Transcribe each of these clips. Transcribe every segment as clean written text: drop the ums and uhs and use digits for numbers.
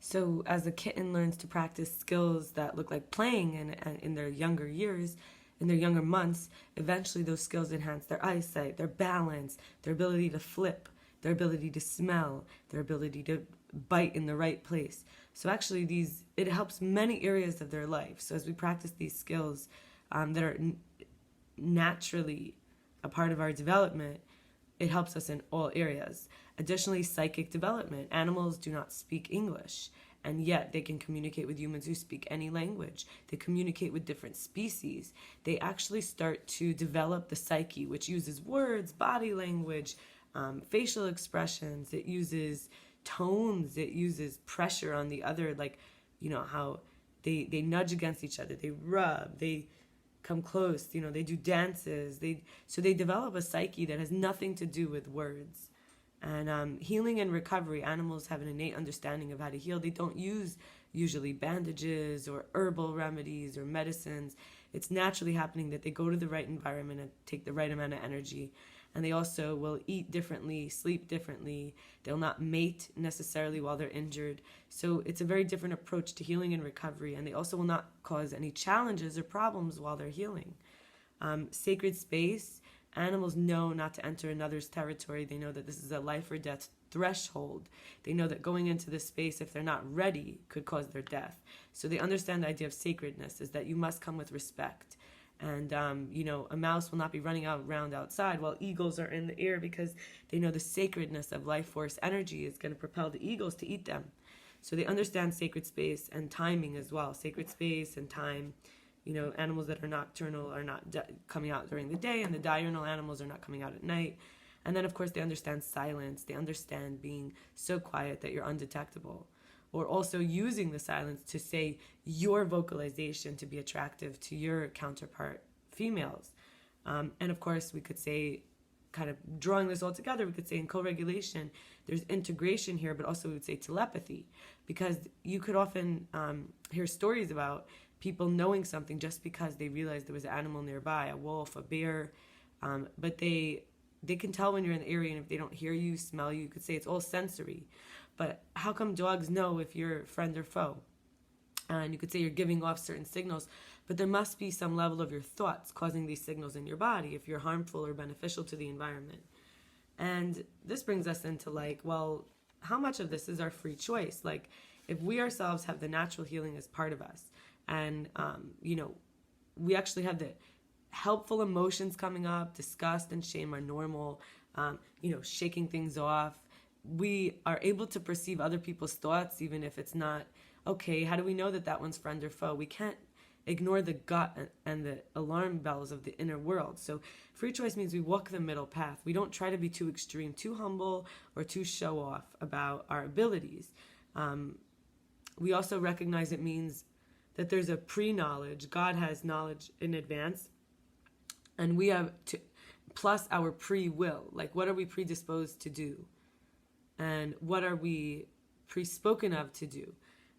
So as a kitten learns to practice skills that look like playing in their younger years, in their younger months, eventually those skills enhance their eyesight, their balance, their ability to flip, their ability to smell, their ability to bite in the right place. So actually it helps many areas of their life. So as we practice these skills that are naturally a part of our development, it helps us in all areas. Additionally, psychic development. Animals do not speak English, and yet they can communicate with humans who speak any language. They communicate with different species. They actually start to develop the psyche, which uses words, body language, facial expressions. It uses tones. It uses pressure on the other, like, how they nudge against each other. They rub. They come close, they do dances, so they develop a psyche that has nothing to do with words. And healing and recovery, animals have an innate understanding of how to heal. They don't use usually bandages or herbal remedies or medicines. It's naturally happening that they go to the right environment and take the right amount of energy. And they also will eat differently, sleep differently. They'll not mate necessarily while they're injured. So it's a very different approach to healing and recovery. And they also will not cause any challenges or problems while they're healing. Sacred space, animals know not to enter another's territory. They know that this is a life or death threshold. They know that going into this space, if they're not ready, could cause their death. So they understand the idea of sacredness is that you must come with respect. And, a mouse will not be running around outside while eagles are in the air, because they know the sacredness of life force energy is going to propel the eagles to eat them. So they understand sacred space and timing as well. Sacred space and time. Animals that are nocturnal are not coming out during the day, and the diurnal animals are not coming out at night. And then, of course, they understand silence. They understand being so quiet that you're undetectable. Or also using the silence to say your vocalization to be attractive to your counterpart females. And of course, we could say, kind of drawing this all together, we could say in co-regulation, there's integration here, but also we would say telepathy. Because you could often hear stories about people knowing something just because they realized there was an animal nearby, a wolf, a bear, but they can tell when you're in the area, and if they don't hear you, smell you, you could say it's all sensory. But how come dogs know if you're friend or foe? And you could say you're giving off certain signals, but there must be some level of your thoughts causing these signals in your body if you're harmful or beneficial to the environment. And this brings us into how much of this is our free choice? Like, if we ourselves have the natural healing as part of us, and, we actually have the helpful emotions coming up, disgust and shame are normal, shaking things off. We are able to perceive other people's thoughts, even if it's not okay. How do we know that that one's friend or foe? We can't ignore the gut and the alarm bells of the inner world. So free choice means we walk the middle path. We don't try to be too extreme, too humble, or too show off about our abilities. We also recognize it means that there's a pre-knowledge. God has knowledge in advance, and we have to, plus our pre-will. Like, what are we predisposed to do? And what are we pre-spoken of to do?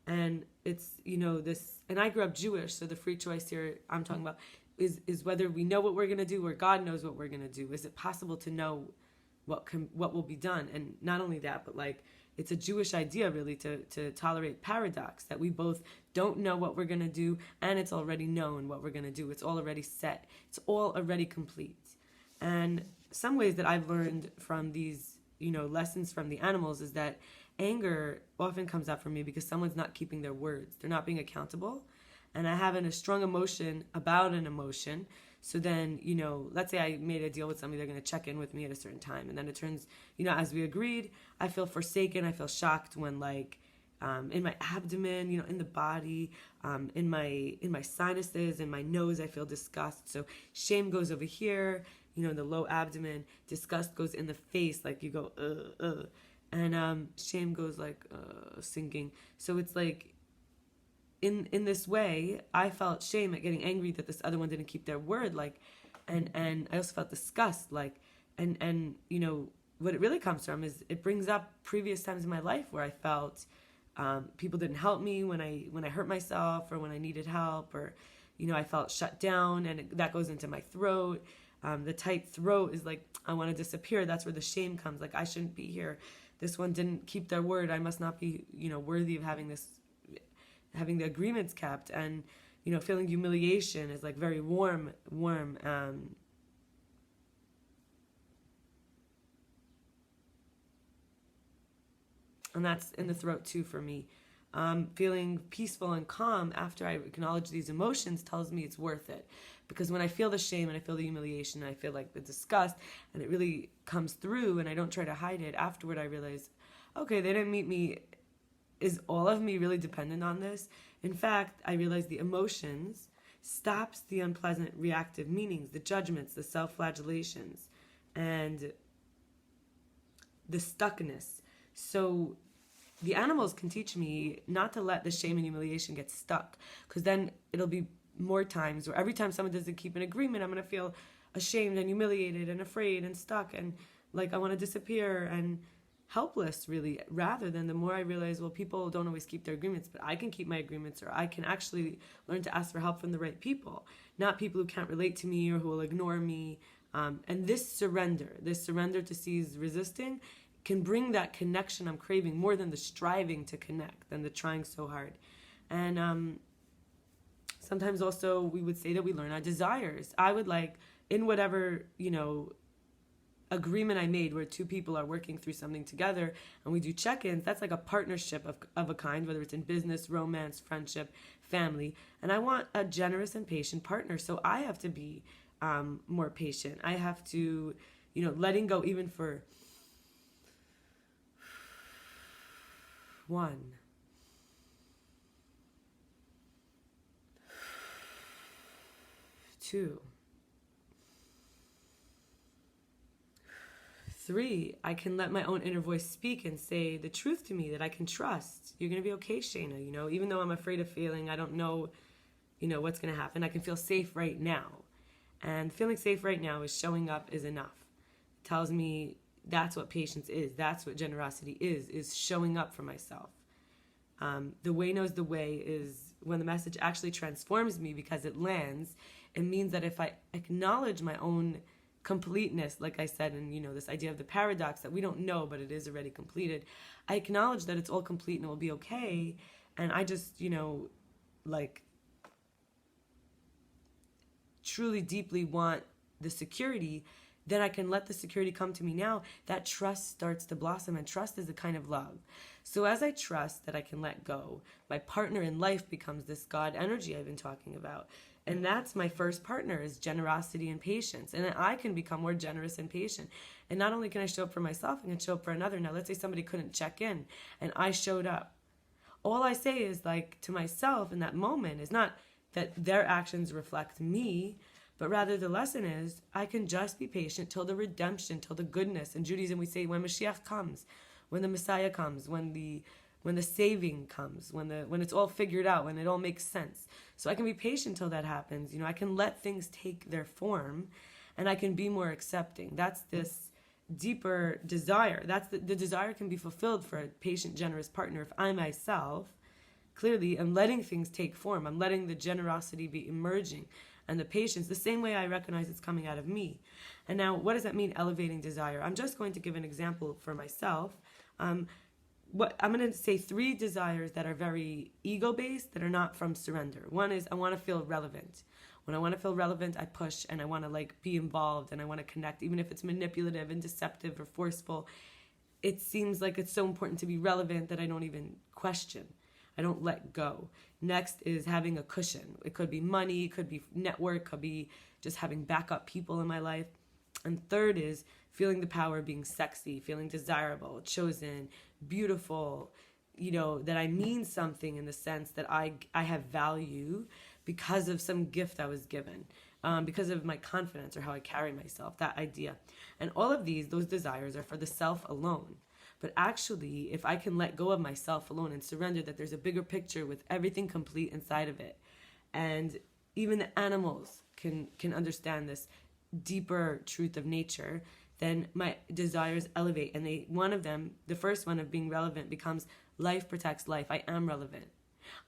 And it's, this, and I grew up Jewish, so the free choice here I'm talking about is whether we know what we're going to do or God knows what we're going to do. Is it possible to know what will be done? And not only that, but it's a Jewish idea really to tolerate paradox, that we both don't know what we're going to do, and it's already known what we're going to do. It's all already set. It's all already complete. And some ways that I've learned from these lessons from the animals is that anger often comes up for me because someone's not keeping their words. They're not being accountable. And I have a strong emotion about an emotion. So then, let's say I made a deal with somebody, they're going to check in with me at a certain time. And then it turns, as we agreed, I feel forsaken. I feel shocked when in my abdomen, in the body, in my sinuses, in my nose, I feel disgust. So shame goes over here, the low abdomen. Disgust goes in the face, like you go, and shame goes sinking. So it's in this way, I felt shame at getting angry that this other one didn't keep their word, and I also felt disgust, and what it really comes from is it brings up previous times in my life where I felt people didn't help me when I hurt myself, or when I needed help, or I felt shut down, and that goes into my throat. The tight throat is I want to disappear. That's where the shame comes. I shouldn't be here. this one didn't keep their word. I must not be, worthy of having the agreements kept. And, feeling humiliation is like very warm. And that's in the throat too for me. Feeling peaceful and calm after I acknowledge these emotions tells me it's worth it. Because when I feel the shame and I feel the humiliation and I feel like the disgust and it really comes through and I don't try to hide it, afterward I realize, okay, they didn't meet me. Is all of me really dependent on this? In fact, I realize the emotions stops the unpleasant reactive meanings, the judgments, the self-flagellations, and the stuckness. So the animals can teach me not to let the shame and humiliation get stuck, because then it'll be more times where every time someone doesn't keep an agreement, I'm going to feel ashamed and humiliated and afraid and stuck and like I want to disappear and helpless, really, rather than the more I realize, well, people don't always keep their agreements, but I can keep my agreements, or I can actually learn to ask for help from the right people, not people who can't relate to me or who will ignore me. And this surrender to cease resisting can bring that connection I'm craving more than the striving to connect, than the trying so hard. And sometimes also we would say that we learn our desires. I would like, in whatever, agreement I made where two people are working through something together and we do check-ins, that's like a partnership of a kind, whether it's in business, romance, friendship, family. And I want a generous and patient partner. So I have to be more patient. I have to, letting go even for 1, 2, 3, I can let my own inner voice speak and say the truth to me that I can trust. You're going to be okay, Shayna. Even though I'm afraid of failing, I don't know, what's going to happen. I can feel safe right now. And feeling safe right now is showing up is enough. It tells me that's what patience is. That's what generosity is showing up for myself. The way knows the way is when the message actually transforms me because it lands. It means that if I acknowledge my own completeness, like I said, and this idea of the paradox that we don't know, but it is already completed. I acknowledge that it's all complete and it will be okay. And I just, truly deeply want the security, then I can let the security come to me now. That trust starts to blossom, and trust is a kind of love. So as I trust that I can let go, my partner in life becomes this God energy I've been talking about. And that's my first partner, is generosity and patience. And I can become more generous and patient. And not only can I show up for myself, I can show up for another. Now, let's say somebody couldn't check in and I showed up. All I say is, like, to myself in that moment is not that their actions reflect me, but rather the lesson is I can just be patient till the redemption, till the goodness. In Judaism, we say when Mashiach comes, when the Messiah comes, when the saving comes, when it's all figured out, when it all makes sense. So I can be patient till that happens. I can let things take their form, and I can be more accepting. That's this deeper desire. That's the desire can be fulfilled for a patient, generous partner if I myself clearly am letting things take form. I'm letting the generosity be emerging, and the patience, the same way I recognize it's coming out of me. And now, what does that mean, elevating desire? I'm just going to give an example for myself. I'm going to say 3 desires that are very ego-based, that are not from surrender. One is I want to feel relevant. When I want to feel relevant, I push and I want to be involved and I want to connect, even if it's manipulative and deceptive or forceful. It seems like it's so important to be relevant that I don't even question. I don't let go. Next is having a cushion. It could be money, it could be network, it could be just having backup people in my life. And third is feeling the power of being sexy, feeling desirable, chosen, beautiful, that I mean something in the sense that I have value because of some gift I was given, because of my confidence or how I carry myself, that idea. And all of those desires are for the self alone. But actually, if I can let go of myself alone and surrender that there's a bigger picture with everything complete inside of it, and even the animals can understand this deeper truth of nature, then my desires elevate. And the first one of being relevant becomes life protects life. I am relevant.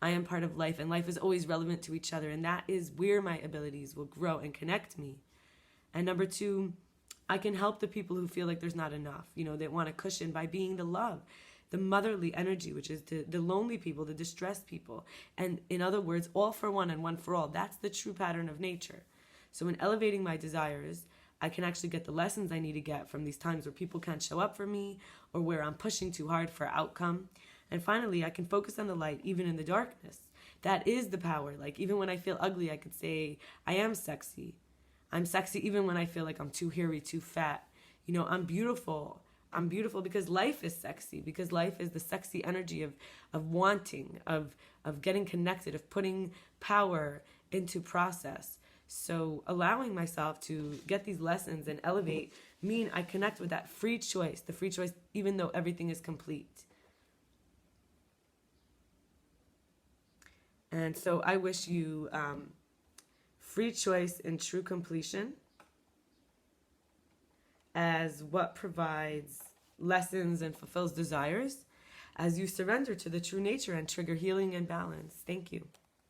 I am part of life, and life is always relevant to each other. And that is where my abilities will grow and connect me. And number 2, I can help the people who feel like there's not enough. They want a cushion by being the love, the motherly energy, which is the lonely people, the distressed people. And in other words, all for one and one for all. That's the true pattern of nature. So in elevating my desires, I can actually get the lessons I need to get from these times where people can't show up for me or where I'm pushing too hard for outcome. And finally, I can focus on the light even in the darkness. That is the power. Like, even when I feel ugly, I could say, I am sexy. I'm sexy even when I feel like I'm too hairy, too fat. I'm beautiful. I'm beautiful because life is sexy, because life is the sexy energy of wanting, of getting connected, of putting power into process. So allowing myself to get these lessons and elevate mean I connect with that free choice, the free choice even though everything is complete. And so I wish you free choice and true completion as what provides lessons and fulfills desires as you surrender to the true nature and trigger healing and balance. Thank you.